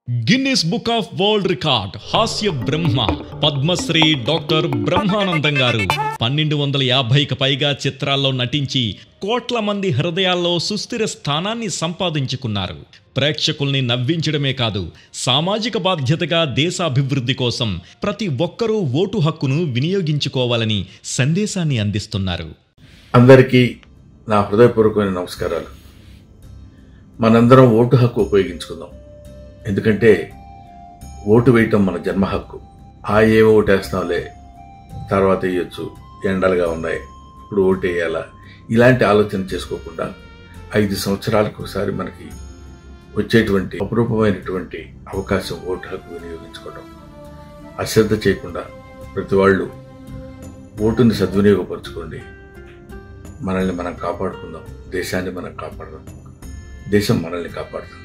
Guinness book of world record హాస్య బ్రహ్మ Padmashri doctor Brahmanandam గారు 1250కి పైగా చిత్రాల్లో నటించి కోట్ల మంది హృదయాల్లో సుస్థిర స్థానాన్ని సంపాదించుకున్నారు. ప్రేక్షకుల్ని నవ్వించడమే కాదు, సామాజిక బాధ్యతగా దేశాభివృద్ధి కోసం ప్రతి ఒక్కరూ ఓటు హక్కును వినియోగించుకోవాలని సందేశాన్ని అందిస్తున్నారు. అందరికీ నా హృదయపూర్వకమైన నమస్కారాలు. మనందరం ఓటు హక్కు ఉపయోగించుకుందాం. ఎందుకంటే ఓటు వేయటం మన జన్మ హక్కు. ఏ ఓటు వేస్తాంలే, తర్వాత వేయొచ్చు, ఎండలుగా ఉన్నాయి, ఇప్పుడు ఓటు వేయాలా, ఇలాంటి ఆలోచన చేసుకోకుండా 5 సంవత్సరాలకు ఒకసారి మనకి వచ్చేటువంటి అపురూపమైనటువంటి అవకాశం ఓటు హక్కు వినియోగించుకోవడం. అశ్రద్ధ చేయకుండా ప్రతి వాళ్ళు ఓటుని సద్వినియోగపరచుకోండి. మనల్ని మనం కాపాడుకుందాం, దేశాన్ని మనం కాపాడదాం, దేశం మనల్ని కాపాడదాం.